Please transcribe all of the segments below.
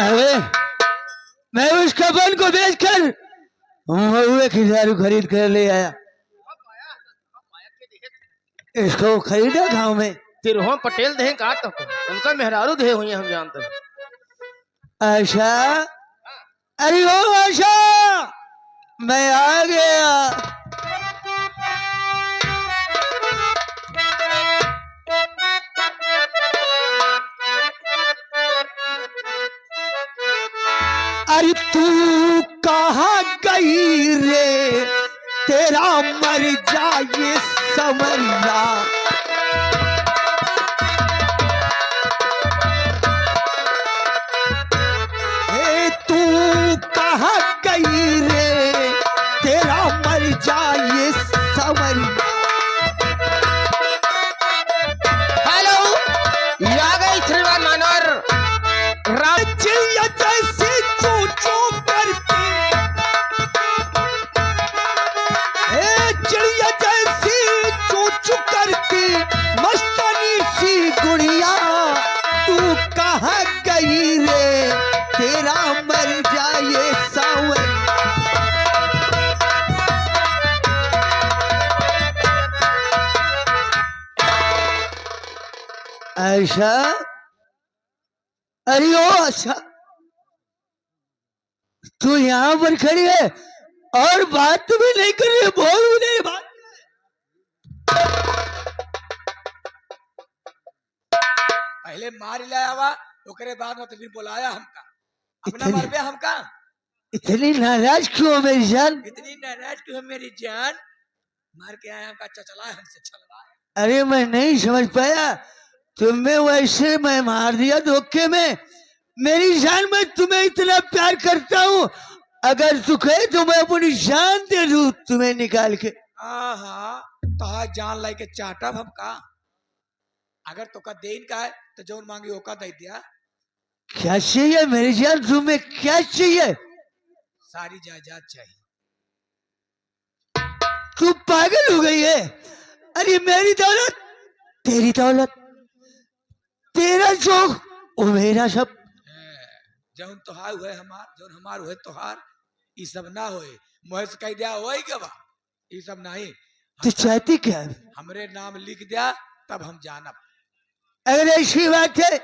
अरे मैं उस कफन को बेचकर महुए की दारू खरीद कर ले आया। इसको खरीदा गांव में। तिरहुआ पटेल दे का तक उनका मेहरारू दे हुई हम जानते हैं। आशा, अरे ओ आशा, मैं आ गया। अरे तू कहाँ गई रे, तेरा मर जाए समरिया। तू कहाँ गई रे, तेरा मर जाए समरिया। हेलो, आ गई श्रीमान मनोहर। चिड़िया जैसी चू चू करती, चिड़िया जैसी चू चू करती मस्तानी सी गुड़िया। तू कहाँ गई रे, तेरा मर जाए सावन। आशा, अरे ओ आशा, तू यहाँ पर खड़ी है और बात भी नहीं कर रही, बोल भी नहीं बात। पहले मार लाया हुआ, ओकरे बाद में तो फिर बुलाया हमका। अपना मर गया हमका। इतनी नाराज क्यों हो मेरी जान? इतनी नाराज क्यों मेरी जान? मार के आया हमका, चचला हमसे छलवा। अरे मैं नहीं समझ पाया, तुम्हें वैसे मैं मार दिया धोखे में। मेरी जान, मैं तुम्हें इतना प्यार करता हूँ, अगर तू कहे तो मैं अपनी जान दे दूं तुम्हें निकाल के। हाँ, तो जान लाई के चाटब हमका। अगर तो का देन का है तो जोन मांगी ओका दे दिया। क्या चाहिए मेरी जान, तुम्हें क्या चाहिए? सारी जायदाद चाहिए। तू पागल हो गई है? अरे मेरी दौलत तेरी दौलत, तेरा जोग वो मेरा सब। जौन तोहार हुए हमार, जौन हमार हुए तोहार, ये सब ना होए। मोहे से कह दिया होई के बा, ये सब नहीं। तू चाहती क्या है? हमरे नाम लिख दिया तब हम जानब। अगर ऐसी बात है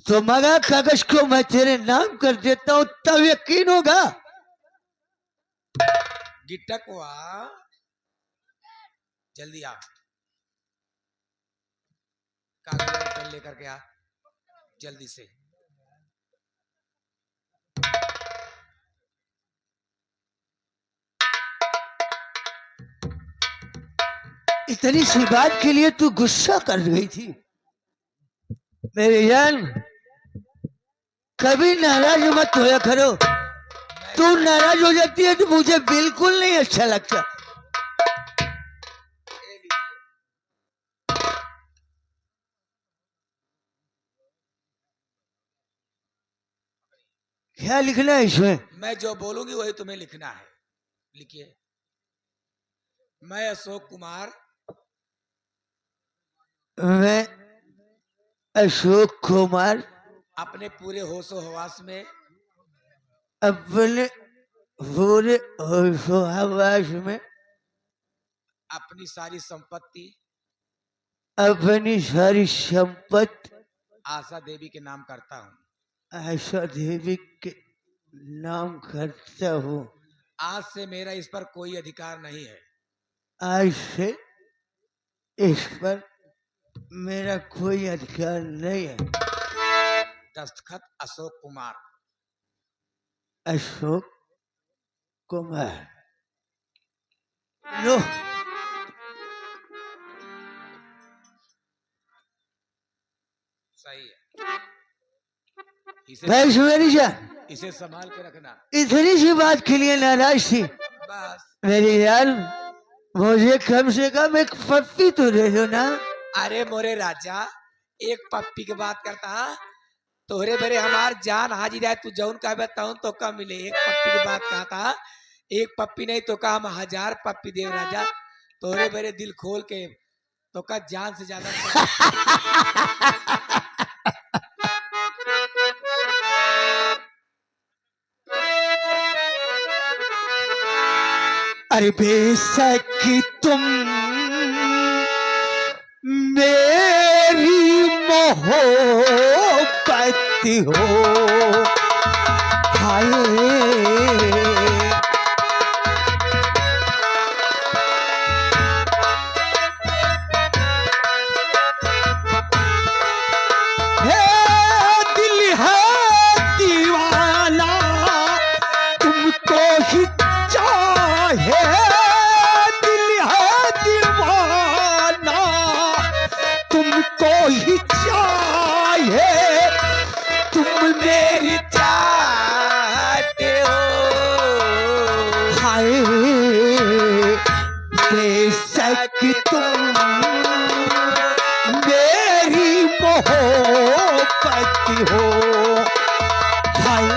तो मगा कागज को मैं तेरे नाम कर देता हूँ, तब यकीन होगा। गिटकवा, जल्दी आ, कागज लेकर के आ जल्दी से। इतनी सी बात के लिए तू गुस्सा कर गई थी मेरी जान। कभी नाराज मत होया करो। तू नाराज हो जाती है तो मुझे बिल्कुल नहीं अच्छा लगता। क्या लिखना है इसमें? मैं जो बोलूंगी वही तुम्हें लिखना है। लिखिए। मैं अशोक कुमार, मैं अशोक कुमार अपने पूरे होशो हवास में, अपने पूरे होशो हवास में अपनी सारी संपत्ति अपनी सारी संपत्ति आशा देवी के नाम करता हूँ। आशा देवी के नाम करता हूँ। आज से मेरा इस पर कोई अधिकार नहीं है। आज से इस पर मेरा कोई अधिकार नहीं है। दस्तखत अशोक कुमार। अशोक कुमार। लो, सही है। इसे संभाल के रखना। इतनी सी बात के लिए नाराज थी बस। मेरी यार, मुझे कम से कम एक पप्पी तो दे दो ना। अरे मोरे राजा, एक पप्पी की बात करता, तोहरे बरे हमार जान हाजिर है। तू जौन का बताऊं तो का मिले। एक पप्पी की बात कहता, एक पप्पी नहीं तो का हम 1000 पप्पी दे राजा। तोहरे बरे दिल खोल के तो का जान से ज्यादा अरे बेशक तुम मेरी मोहब्बत हो, हाय हे दिल है दीवाना तुमको ही चाहे, दिल है दीवाना तुमको ही चाहे, तुम मेरी चाहते हो। हाय बेशक तुम मेरी मोहब्बत हो, हाय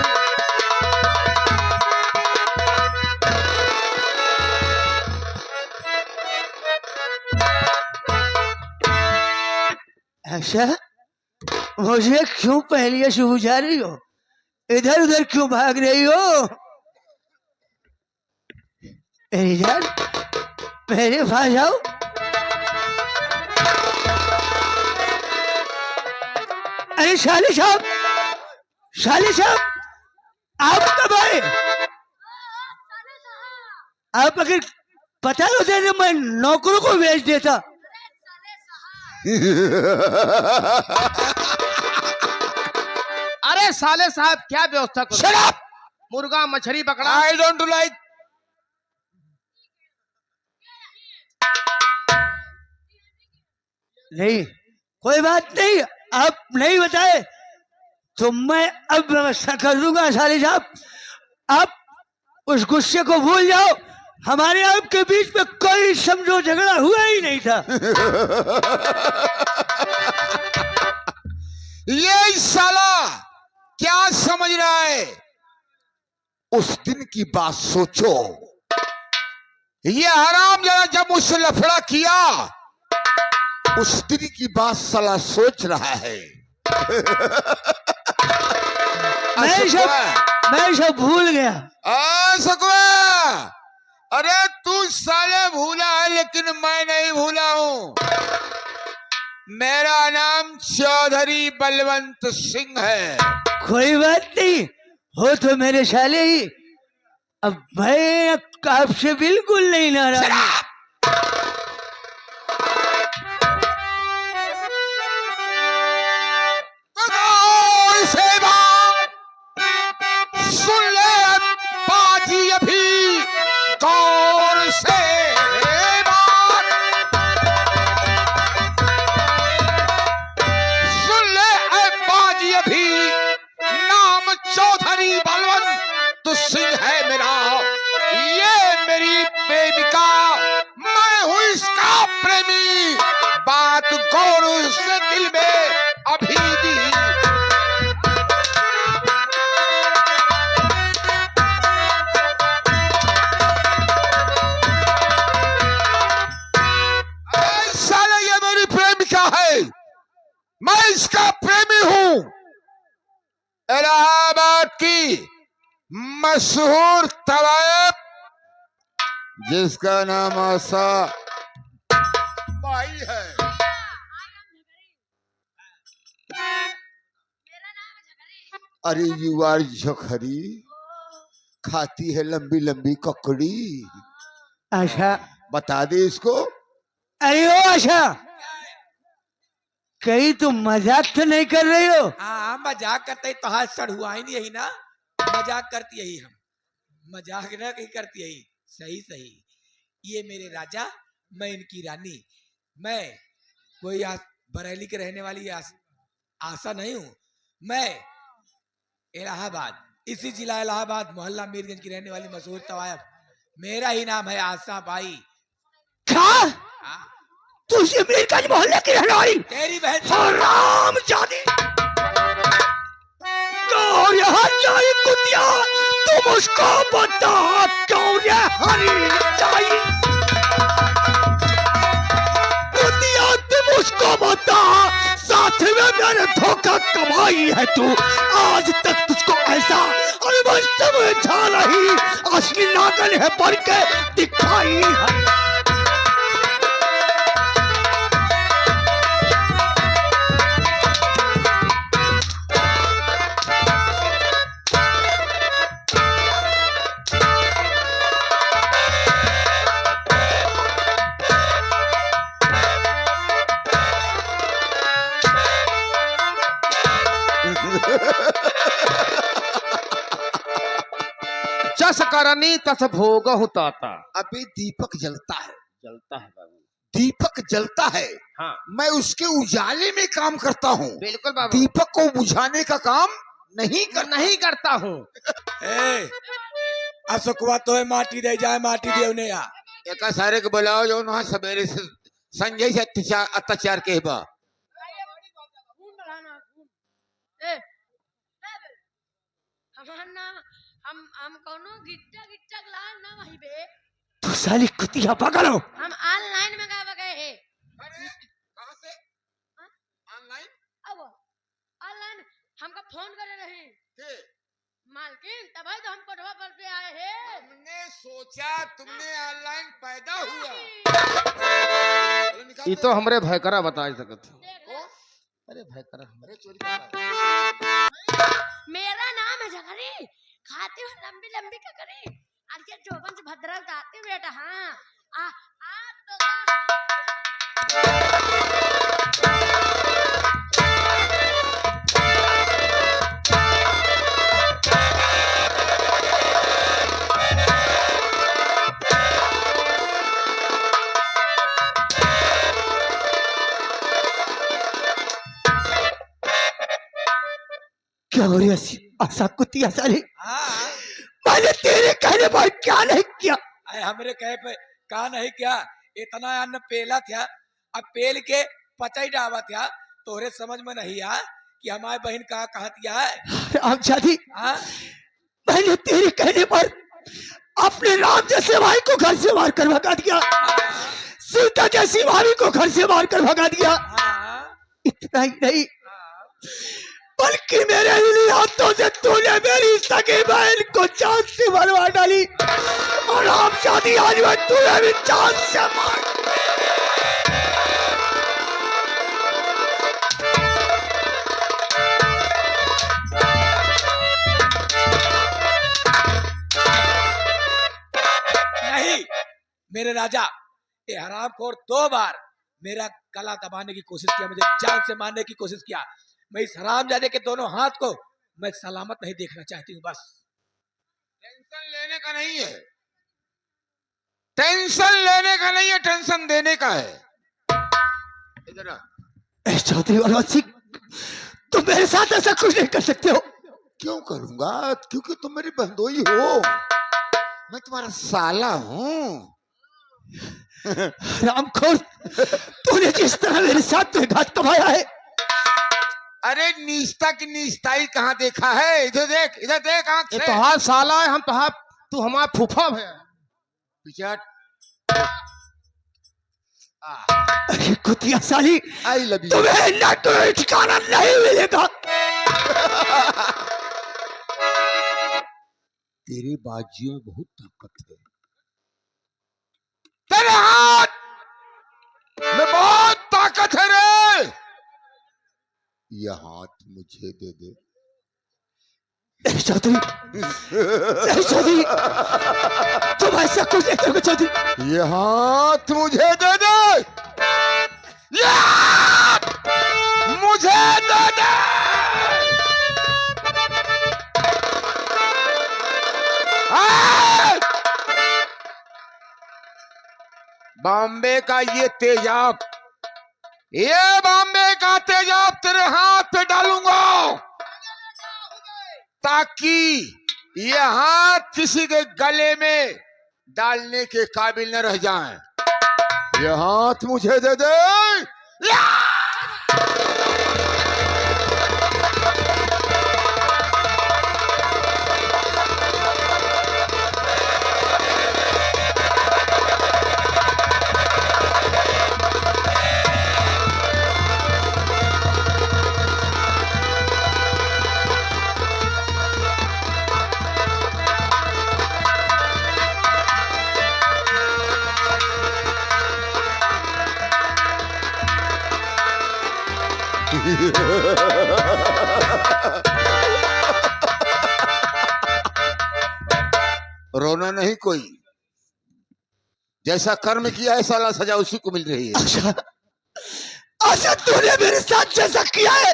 ऐसा मुझे क्यों पहले से बुझा रही हो, इधर उधर क्यों भाग रही हो? मेरी जान मेरे पास आओ। अरे शाली साहब, शाली साहब आप कब आए? आप अगर पता होता तो मैं नौकरों को भेज देता। अरे साले साहब क्या व्यवस्था करो? Shut up! मुर्गा मछली पकड़ा। I don't like. नहीं कोई बात नहीं, आप नहीं बताए तो मैं अब व्यवस्था कर दूंगा। शाली साहब आप उस गुस्से को भूल जाओ, हमारे आपके बीच में कोई समझो झगड़ा हुआ ही नहीं था। ये साला क्या समझ रहा है? उस दिन की बात सोचो, ये हराम जरा जब मुझसे लफड़ा किया उस दिन की बात साला सोच रहा है। मैं सब भूल गया। सकवा, अरे तू साले भूला है लेकिन मैं नहीं भूला हूं। मेरा नाम चौधरी बलवंत सिंह है। कोई बात नहीं, हो तो मेरे साले ही। अब मैं आपसे बिल्कुल नहीं नाराज। सुन ले बाजी अभी गौर से बात, सुन ले बाजी अभी, नाम चौधरी बलवंत सिंह है मेरा। ये मेरी प्रेमिका, मैं हूँ इसका प्रेमी। बात गौर से दिल में अभी दी। मैं इसका प्रेमी हूं। इलाहाबाद की मशहूर तवायफ जिसका नाम आशा बाई है। अरे यू आर झखरी, खाती है लंबी लंबी ककड़ी। आशा बता दे इसको। अरे ओ आशा, कहीं तुम मजाक तो नहीं कर रही हो? हाँ मजाक करते ही तो हाथ सड़ हुआ ही नहीं, यही ना मजाक करती यही, हम मजाक ना कहीं करती यही। सही सही, ये मेरे राजा, मैं इनकी रानी। मैं कोई बरेली के रहने वाली आशा नहीं हूँ। मैं इलाहाबाद, इसी जिला इलाहाबाद मोहल्ला मीरगंज की रहने वाली मशहूर तवायफ, मेरा ही नाम है आशा बाई। तू ये मीरगंज मोहल्ले की रहने वाली तेरी बहन हराम जादी और यहाँ जाई कुतिया, तुम उसको बता क्यों ये हरी जाई कुतिया, तुम उसको बता साथ में मेरा धोखा कमाई है तू। आज तक तुझको ऐसा अनुभव समझा नहीं, असली नागन है बन के दिखाई है। जस करनी तस भोग ताता। अभी दीपक जलता है, जलता है बाबू। दीपक जलता है, हाँ मैं उसके उजाले में काम करता हूँ, बिल्कुल बाबू। दीपक को बुझाने का काम नहीं करता हूँ। ए अशोकवा तो है माटी दे जाए, माटी दे उन्हें या एक सारे को बुलाओ जो वहाँ सवेरे से संजय से अत्याचार के बा। हमार नाम हम कोनो गिट्टा गिट्टा लाल ना वही बे। तू साली कुतिया पकड़ो। हम ऑनलाइन में गए गए हैं। कहाँ से? ऑनलाइन? अब ऑनलाइन हमका फोन करे रहे मालकिन, तब तो हम कोठवा पर पे आए हैं। हमने सोचा तुमने ऑनलाइन पैदा हुआ। ये तो हमरे भयकरा बता सकत। अरे भयकरा मेरा नाम है जगरी, खाती हूँ लंबी लंबी का करी, और ये जोबन से भद्रा उतारती हूँ बेटा। हाँ आ क्या हो रही है आशा कुतिया साली? हाँ मैंने तेरे कहने पर क्या नहीं किया। अरे हमरे कहे पे कहा नहीं क्या, इतना अन्न पेला था, अब पेल के पचाई डावा था, तोरे समझ में नहीं आ कि हमारी बहन कहा कहतिया है। रामचादी, हाँ मैंने तेरे कहने पर अपने राम जैसे भाई को घर से मार कर भगा दिया, सीता जैसी भाभी को घर से मार कर भगा दिया। हाँ इतना ही नहीं, बल्कि मेरे इन्हीं हाथों से तूने मेरी सगी बहन को चांद से मरवा डाली, और रामचादी आज मैं तूने भी चांद से मार। नहीं मेरे राजा, ये हरामखोर 2 बार मेरा गला दबाने की कोशिश किया, मुझे जान से मारने की कोशिश किया। मैं इस हरामजादे के दोनों हाथ को मैं सलामत नहीं देखना चाहती हूँ। बस टेंशन लेने का नहीं है, टेंशन लेने का नहीं है, टेंशन देने का है। इधर आ। चौधरी बलवंत सिंह, तुम मेरे साथ ऐसा कुछ नहीं कर सकते हो। क्यों करूंगा? क्योंकि तुम मेरी बंदोई हो, मैं तुम्हारा साला हूँ। रामखोर, तूने जिस तरह मेरे साथ में घात कमाया है। अरे नीचता की नीचताई कहाँ देखा है? इधर देख आंख से। तोहार साला है, हम तोहार, तू हमारा फूफा है। पिचट। अरे कुतिया साली, आई लव यू। तुम्हें ना कोई ठिकाना नहीं मिलेगा। तेरे बाजियों में बहुत ताकत है, तेरे हाथ में बहुत ताकत है रे। यह हाथ मुझे दे दे। चौधरी, चौधरी, तुम ऐसा कुछ नहीं करोगे चौधरी। यह हाथ मुझे दे दे, यह हाथ मुझे दे दे। बॉम्बे का ये तेजाब, ये बॉम्बे का तेजाब तेरे हाथ पे डालूंगा, ताकि ये हाथ किसी के गले में डालने के काबिल न रह जाएं। ये हाथ मुझे दे दे। रोना नहीं कोई, जैसा कर्म किया है साला सजा उसी को मिल रही है। अच्छा, अच्छा तूने मेरे साथ जैसा किया है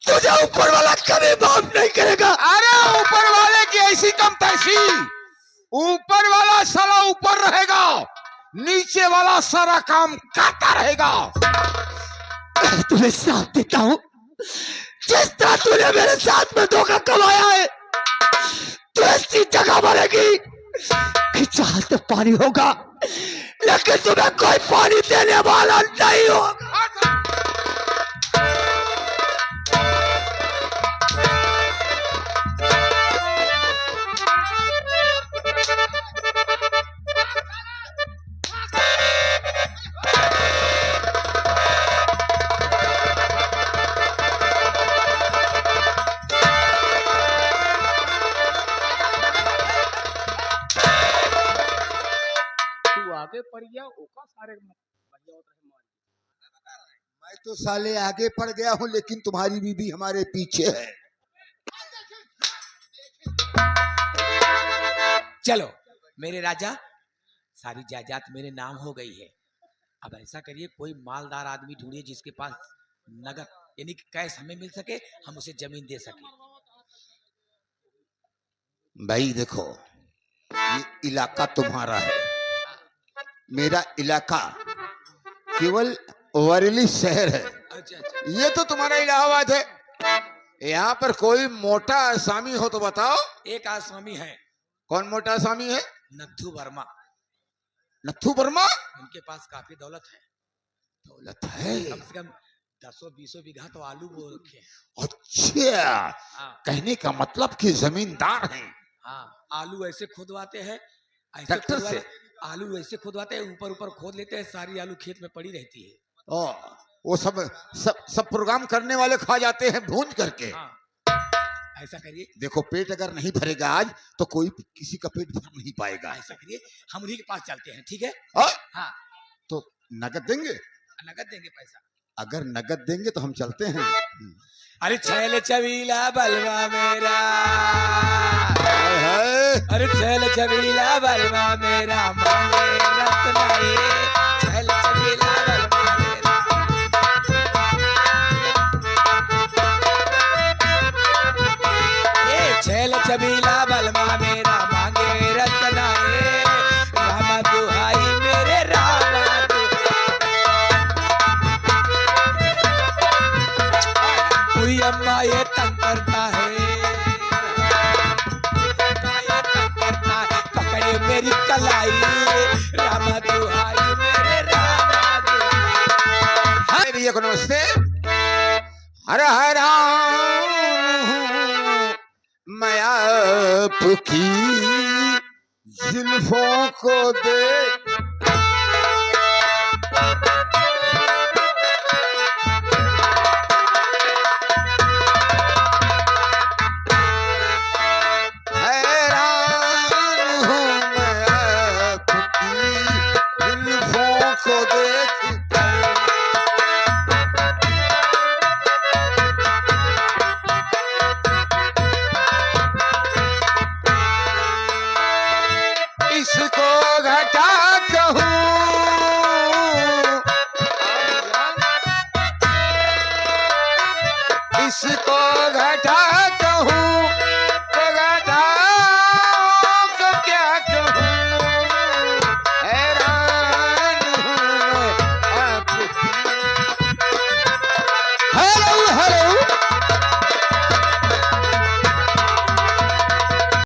तुझे ऊपर वाला कभी माफ नहीं करेगा। अरे ऊपर वाले की ऐसी कम तैसी, ऊपर वाला साला ऊपर रहेगा, नीचे वाला सारा काम करता रहेगा। मैं तुम्हें साथ देता हूँ, जिस तरह तूने मेरे साथ में धोखा कमाया है तू ऐसी जगह मरेगी कि जहां तक पानी होगा लेकिन तुम्हें कोई पानी देने वाला नहीं होगा। तू आगे पड़ गया ओका सारे बढ़िया होता है मार। मैं तो साले आगे पड़ गया हूं लेकिन तुम्हारी बीबी हमारे पीछे है। चलो मेरे राजा, सारी जायदाद मेरे नाम हो गई है। अब ऐसा करिए कोई मालदार आदमी ढूंढिए जिसके पास नगद यानी कि कैश हमें मिल सके, हम उसे जमीन दे सके। भाई देखो, ये इलाका तुम्हारा है, मेरा इलाका केवल वरेली शहर है। अच्छा अच्छा, ये तो तुम्हारा इलाहाबाद है। यहाँ पर कोई मोटा आसामी हो तो बताओ। एक आसामी है, कौन मोटा आसामी है? नथु वर्मा। नथु वर्मा? उनके पास काफी दौलत है, दौलत है? कम से कम 10-20 बीघा तो आलू बो रखे हैं। अच्छा, हाँ कहने का मतलब कि जमींदार हैं। हाँ, आलू ऐसे खुदवाते हैं, ऐसे ट्रैक्टर से? आलू ऐसे खुदवाते हैं, ऊपर ऊपर खोद लेते हैं, सारी आलू खेत में पड़ी रहती है। ओ, वो सब प्रोग्राम करने वाले खा जाते हैं भून करके। हाँ, ऐसा करिए, देखो पेट अगर नहीं भरेगा आज तो कोई किसी का पेट भर नहीं पाएगा। ऐसा करिए हम उन्हीं के पास चलते हैं, ठीक है? और हाँ, तो नगद देंगे? नगद देंगे पैसा। अगर नगद देंगे तो हम चलते हैं। अरे छैल चबीला बलवा मेरा, हाय हाय। अरे छैल चबीला बलवा मेरा, मांगे रत्नाए, छैल चबीला बलवा मेरा। ये छैल चबीला बलवा मेरा, मांगे रत्नाए, रामा दुहाई मेरे रामा दुहाई। अम्मा ये तंग करता है, पकड़े मेरी कलाई, रामा दुहाई मेरे रामा दुहाई। हाय भैया को नमस्ते। हर हर मैं आपकी जुल्फों को देख इसको घटा कहूँ